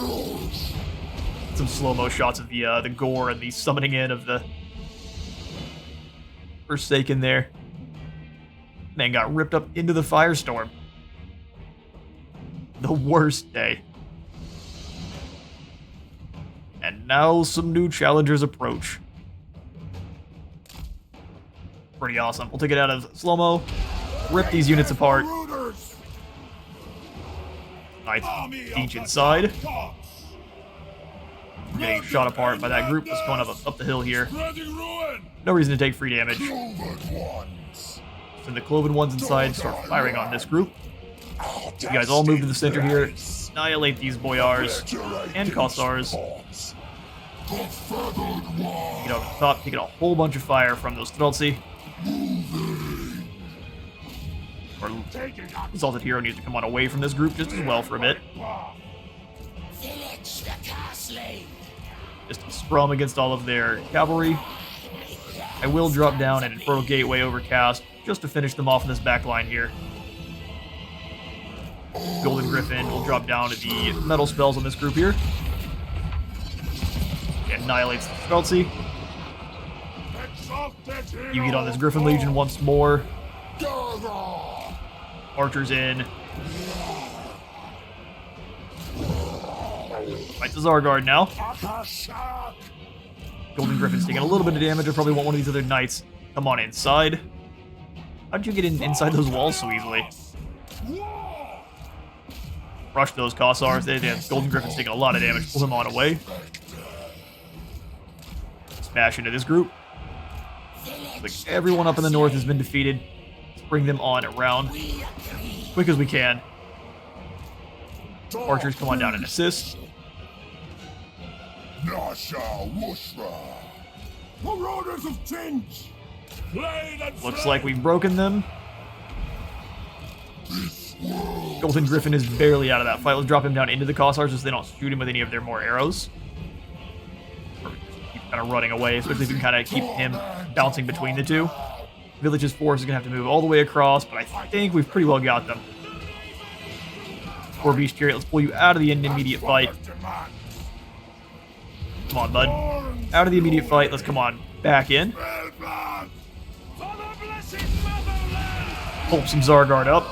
Some slow-mo shots of the gore and the summoning in of the Forsaken there. Man got ripped up into the firestorm. The worst day. And now some new challengers approach. Pretty awesome. We'll take it out of slow-mo. Rip these units apart. Nice each inside. We're getting shot apart by that group that's going up the hill here. No reason to take free damage. Send the Cloven ones inside, start firing on this group. You guys all move to the center here. Annihilate these Boyars and Kossars. Get over the top, taking a whole bunch of fire from those Streltsy. Our Exalted Hero needs to come on away from this group just as well for a bit. Just a scrum against all of their cavalry. I will drop down an Infernal Gateway overcast just to finish them off in this back line here. Golden Griffin will drop down to the metal spells on this group here. Annihilates the Streltsy. You get on this Griffin Legion once more. Archers in. Fight the Zargard now. Golden Griffin's taking a little bit of damage. I probably want one of these other knights. Come on inside. How'd you get inside those walls so easily? Rush those Kossars. Golden Griffin's taking a lot of damage. Pull him on away. Smash into this group. Like everyone up in the north has been defeated. Let's bring them on around. Quick as we can. Archers come on down and assist. Marauders of Tinge! Looks like we've broken them. Golden Griffin is barely out of that fight. Let's drop him down into the Kossars so they don't shoot him with any of their more arrows. Or keep kind of running away, especially if we can kind of keep him bouncing between the two. Village's force is going to have to move all the way across, but I think we've pretty well got them. Poor Beast Chariot, let's pull you out of the immediate fight. Come on, bud. Out of the immediate fight, let's come on back in. Pull some Zargard up.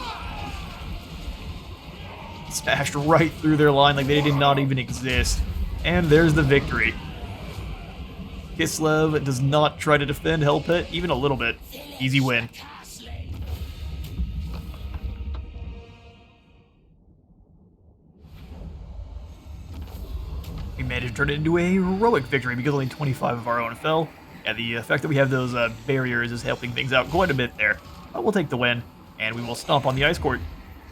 Smashed right through their line like they did not even exist. And there's the victory. Kislev does not try to defend Hell Pit, even a little bit. Easy win. We managed to turn it into a heroic victory because only 25 of our own fell. And the fact that we have those barriers is helping things out quite a bit there. But we'll take the win, and we will stomp on the Ice Court.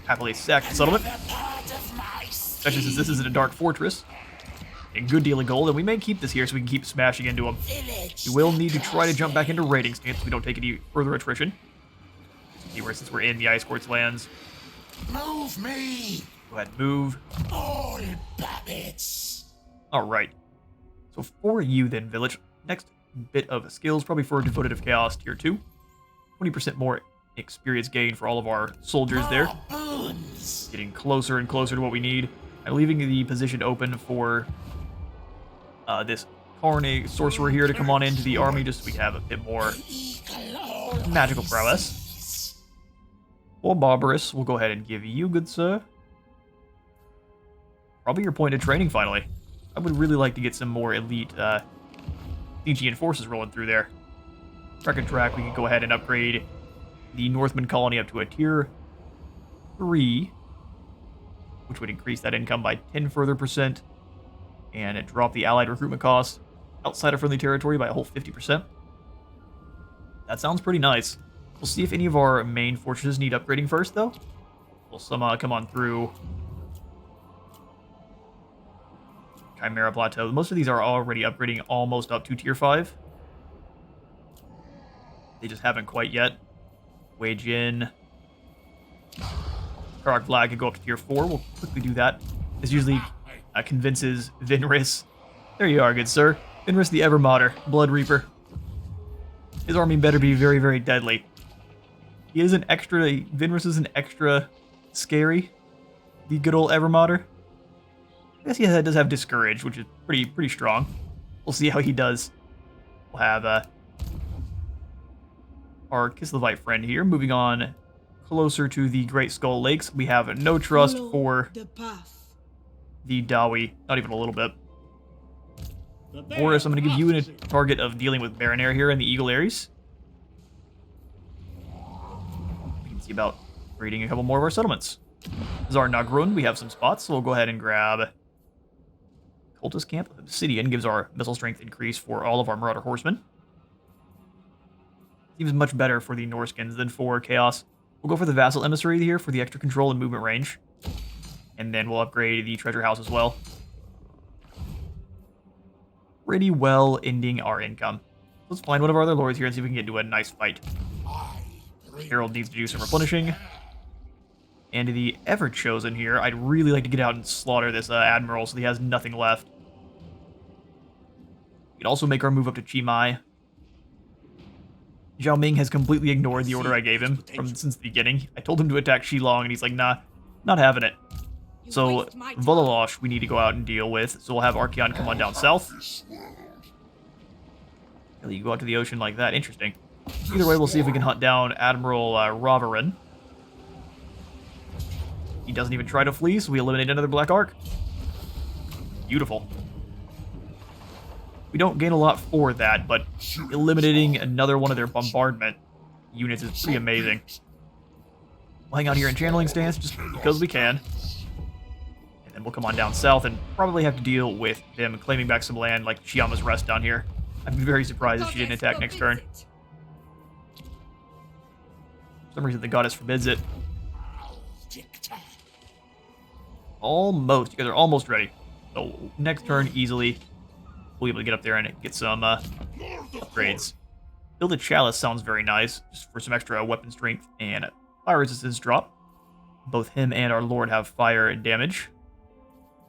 Happily sack the settlement. Especially since this isn't a dark fortress. A good deal of gold, and we may keep this here so we can keep smashing into them. We will need to try to jump back into raiding stance so we don't take any further attrition. Anywhere since we're in the Ice Court's lands. Move me! Go ahead and move. All babbits! Alright. So for you then, Village, next bit of skills, probably for Devoted of Chaos Tier 2. 20% more experience gain for all of our soldiers there. Getting closer and closer to what we need. I'm leaving the position open for this Karn sorcerer here to come on into the army just so we can have a bit more magical prowess. Well, Barbarous, we'll go ahead and give you, good sir. Probably your point of training, finally. I would really like to get some more elite Stygian forces rolling through there. Record track, we can go ahead and upgrade the Northman colony up to a tier 3, which would increase that income by 10 further percent, and it drop the allied recruitment cost outside of friendly territory by a whole 50%. That sounds pretty nice. We'll see if any of our main fortresses need upgrading first, though. We'll some come on through Chimera Plateau. Most of these are already upgrading almost up to tier 5. They just haven't quite yet. Wage in. Karak Vlad could go up to tier 4. We'll quickly do that. This usually convinces Vinris. There you are, good sir. Vinris the Evermoder, Blood Reaper. His army better be very, very deadly. He is an extra... Vinris is an extra scary. The good old Evermoder. I guess he does have Discourage, which is pretty strong. We'll see how he does. We'll have our Kislevite friend here. Moving on closer to the Great Skull Lakes. We have no trust for the Dawi. Not even a little bit. Boris, I'm going to give you a target of dealing with Baron Air here in the Eagle Ares. We can see about raiding a couple more of our settlements. Tsar Nagrun, we have some spots, so we'll go ahead and grab Cultist Camp. Obsidian gives our missile strength increase for all of our Marauder Horsemen. Seems much better for the Norskins than for Chaos. We'll go for the Vassal Emissary here for the extra control and movement range. And then we'll upgrade the Treasure House as well. Pretty well ending our income. Let's find one of our other lords here and see if we can get into a nice fight. Harold needs to do some replenishing. And the Ever-Chosen here, I'd really like to get out and slaughter this Admiral so he has nothing left. We can also make our move up to Chimai. Zhao Ming has completely ignored the order I gave him since the beginning. I told him to attack Shilong, and he's like, nah, not having it. So, Vololosh we need to go out and deal with, so we'll have Archeon come on down south. Really, you go out to the ocean like that, interesting. Either way, we'll see if we can hunt down Admiral Roverin. He doesn't even try to flee, so we eliminate another Black Ark. Beautiful. We don't gain a lot for that, but eliminating another one of their bombardment units is pretty amazing. We'll hang out here in channeling stance just because we can. And then we'll come on down south and probably have to deal with them claiming back some land like Chiama's Rest down here. I'd be very surprised if she didn't attack next turn. For some reason the goddess forbids it. Almost. You guys are almost ready. So next turn, easily, we'll be able to get up there and get some upgrades. Build a Chalice sounds very nice, just for some extra weapon strength and fire resistance drop. Both him and our Lord have fire and damage.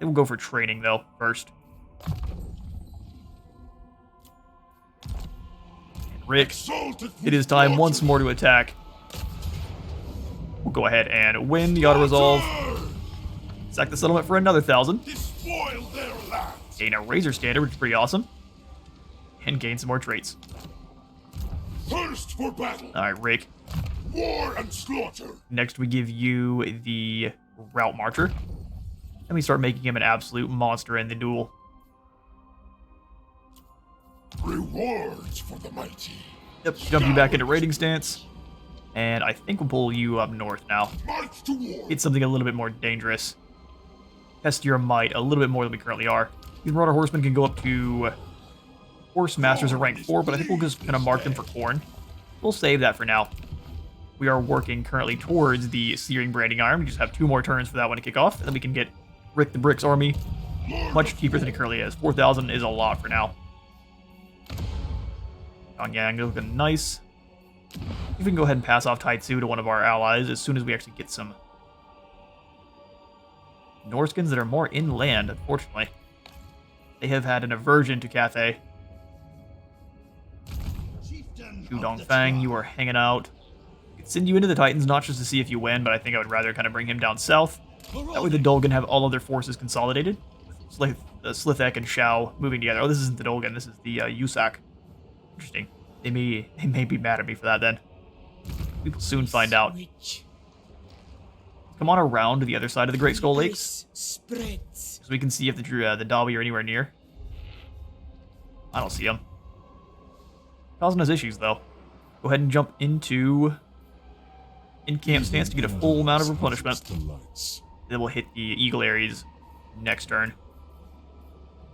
They will go for training, though, first. And Rick, it is time once more to attack. We'll go ahead and win the auto-resolve. Sack the settlement for another 1,000. Gain a Razor Standard, which is pretty awesome. And gain some more traits. First for battle. Alright, Rick. War and slaughter. Next, we give you the Route Marcher. And we start making him an absolute monster in the duel. Rewards for the mighty. Yep, jump you back into raiding stance. And I think we'll pull you up north now. March to war. It's something a little bit more dangerous. Test your might a little bit more than we currently are. These Marauder Horsemen can go up to Horse Masters of rank 4, but I think we'll just kind of mark them for Khorne. We'll save that for now. We are working currently towards the Searing Branding Iron. We just have 2 more turns for that one to kick off, and then we can get Rick the Brick's army much cheaper than it currently is. 4,000 is a lot for now. Pyongyang looking nice. If we can go ahead and pass off Taitsu to one of our allies as soon as we actually get some Norskins that are more inland, unfortunately. They have had an aversion to Cathay. Zhu Dongfang, you are hanging out. I could send you into the Titans, not just to see if you win, but I think I would rather kind of bring him down south. That way the Dolgan have all of their forces consolidated. Slithek and Shao moving together. Oh, this isn't the Dolgan. This is the Yusak. Interesting. They may be mad at me for that then. We will soon find out. Come on around to the other side of the Great Skull Lakes, so we can see if the Dawi are anywhere near. I don't see them. Causing us issues though. Go ahead and jump into in-camp stance to get a full amount of replenishment. Then we'll hit the Eagle Ares next turn.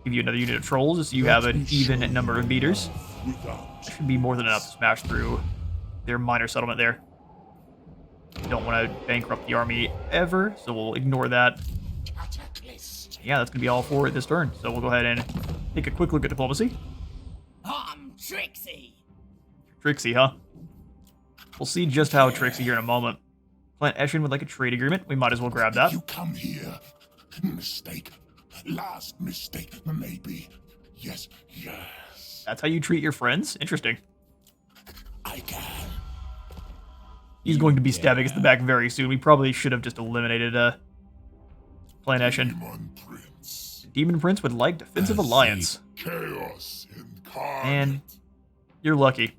Give you another unit of trolls, just so you have an even number of beaters. That should be more than enough to smash through their minor settlement there. Don't want to bankrupt the army ever, so we'll ignore that. Yeah, that's going to be all for it this turn. So we'll go ahead and take a quick look at diplomacy. Trixie. Trixie, huh? We'll see just how tricksy here in a moment. Plant Eshin would like a trade agreement. We might as well grab that. You come here. Mistake. Last mistake, maybe. Yes, yes. That's how you treat your friends? Interesting. I can. He's going to be stabbing us in the back very soon. We probably should have just eliminated Plant Eshin. Demon Prince. Demon Prince would like defensive alliance. Chaos incarnate. And you're lucky.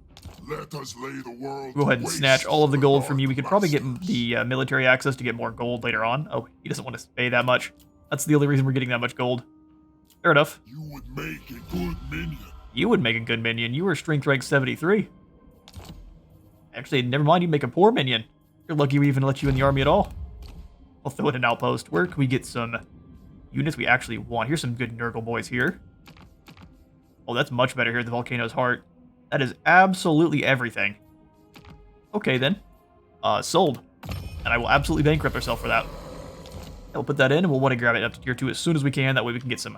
Let us lay the world Go ahead and waste snatch all of the for gold from you. We could probably get masters. the military access to get more gold later on. Oh, he doesn't want to pay that much. That's the only reason we're getting that much gold. Fair enough. You would make a good minion. You would make a good minion. You were strength rank 73. Actually, never mind, you make a poor minion. You're lucky we even let you in the army at all. I'll throw in an outpost. Where can we get some units we actually want? Here's some good Nurgle boys here. Oh, that's much better here at the Volcano's Heart. That is absolutely everything. Okay, then. Sold. And I will absolutely bankrupt ourselves for that. I'll put that in, and we'll want to grab it up to tier 2 as soon as we can. That way we can get some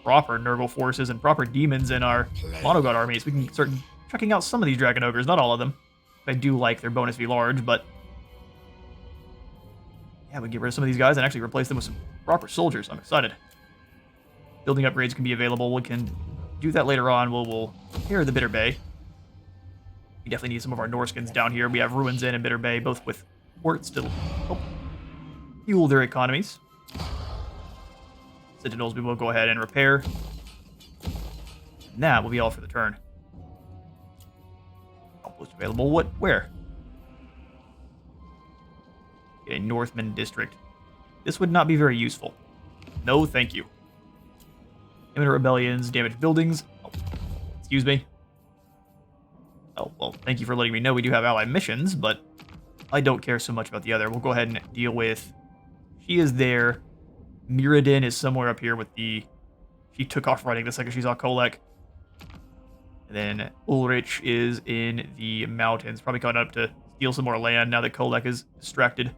proper Nurgle forces and proper demons in our Monogod armies. We can start checking out some of these Dragon Ogres, not all of them. I do like their bonus v large, but yeah, we can get rid of some of these guys and actually replace them with some proper soldiers. I'm excited. Building upgrades can be available. We can do that later on. We'll repair the Bitter Bay. We definitely need some of our Norskins down here. We have Ruins Inn and Bitter Bay, both with ports to help fuel their economies. Sentinels we will go ahead and repair. And that will be all for the turn. Outpost available. What? Where? Get a Northman district. This would not be very useful. No, thank you. Imminent rebellions, damaged buildings. Oh, excuse me. Oh, well, thank you for letting me know we do have ally missions, but I don't care so much about the other. We'll go ahead and deal with... She is there. Mirrodin is somewhere up here with the... She took off running the second she saw Kholek. And then Ulrich is in the mountains, probably coming up to steal some more land now that Kholek is distracted.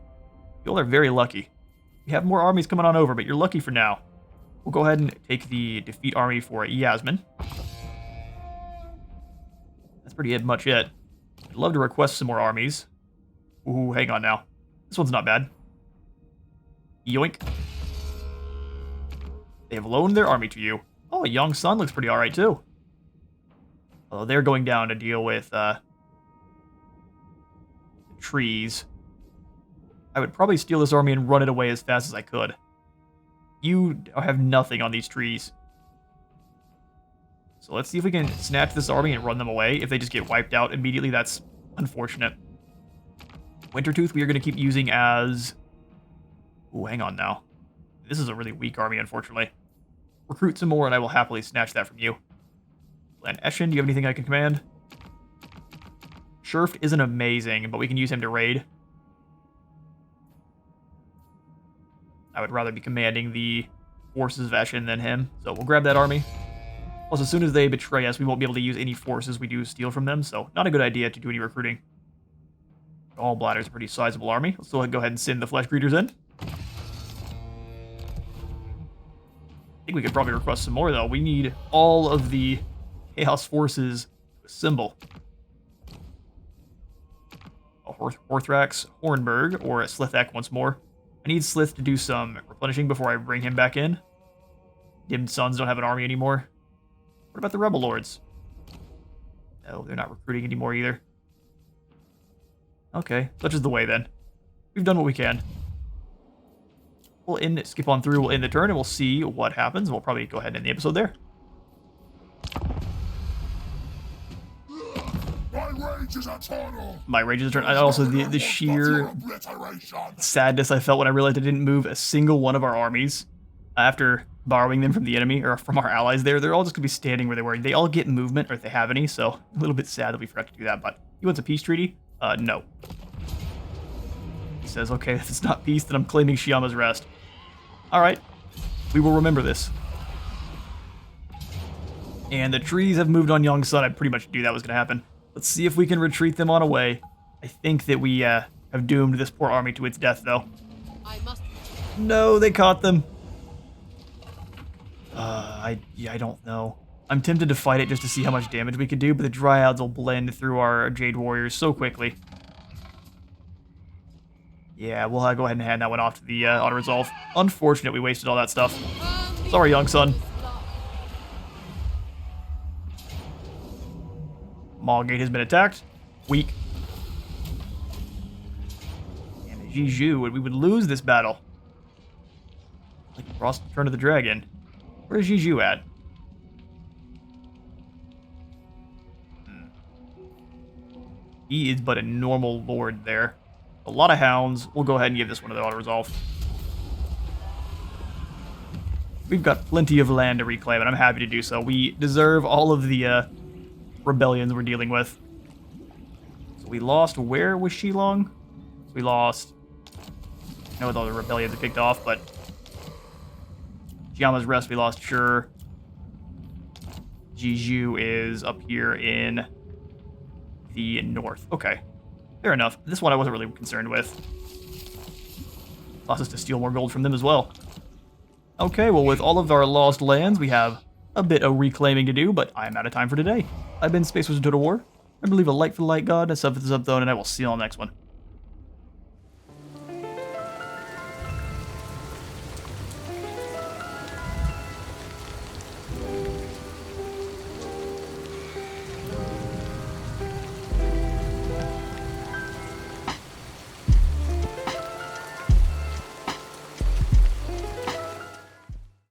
You all are very lucky. We have more armies coming on over, but you're lucky for now. We'll go ahead and take the defeat army for Yasmin. That's pretty much it. I'd love to request some more armies. Ooh, hang on now. This one's not bad. Yoink. They have loaned their army to you. Oh, a young son looks pretty alright too. Although they're going down to deal with the trees. I would probably steal this army and run it away as fast as I could. You have nothing on these trees. So let's see if we can snatch this army and run them away. If they just get wiped out immediately, that's unfortunate. Wintertooth we are going to keep using as... Ooh, hang on now. This is a really weak army, unfortunately. Recruit some more and I will happily snatch that from you. Clan Eshin, do you have anything I can command? Sherft isn't amazing, but we can use him to raid. I would rather be commanding the forces of Eshin than him, so we'll grab that army. Plus, as soon as they betray us, we won't be able to use any forces we do steal from them, so not a good idea to do any recruiting. Gallbladder's a pretty sizable army. Let's go ahead and send the Flesh Greeters in. I think we could probably request some more, though. We need all of the Chaos forces to assemble. Horthrax, Hornburg, or Slithak once more. I need Slith to do some replenishing before I bring him back in. Dimmed Suns don't have an army anymore. What about the Rebel Lords? No, they're not recruiting anymore either. Okay, such is the way then. We've done what we can. we'll skip on through, we'll end the turn, and we'll see what happens. We'll probably go ahead and end the episode there. My rage is eternal. My rage is eternal. And also the sheer sadness I felt when I realized I didn't move a single one of our armies after borrowing them from the enemy, or from our allies there. They're all just going to be standing where they were. They all get movement, or if they have any, so a little bit sad that we forgot to do that, but he wants a peace treaty? No. He says, okay, if it's not peace, then I'm claiming Shiama's rest. Alright, we will remember this. And the trees have moved on Yongsan. I pretty much knew that was going to happen. Let's see if we can retreat them on away. I think that we have doomed this poor army to its death, though. No, they caught them. I don't know. I'm tempted to fight it just to see how much damage we could do, but the Dryads will blend through our Jade Warriors so quickly. Yeah, we'll go ahead and hand that one off to the auto-resolve. Unfortunate we wasted all that stuff. Sorry, young son. Maulgate has been attacked. Weak. And Jiju, we would lose this battle. Like Frost Turn of the Dragon. Where's Jiju at? He is but a normal lord there. A lot of hounds. We'll go ahead and give this one to the auto-resolve. We've got plenty of land to reclaim, and I'm happy to do so. We deserve all of the rebellions we're dealing with. So we lost, where was Shilong? We lost, I know with all the rebellions that kicked off, but Shiama's Rest we lost, sure. Jiju is up here in the north. Okay, fair enough. This one I wasn't really concerned with. Allows us to steal more gold from them as well. Okay, well, with all of our lost lands, we have a bit of reclaiming to do, but I'm out of time for today. I've been Space Wizard Total War. Remember to leave a like for the light god, a sub for the sub zone, and I will see you on the next one.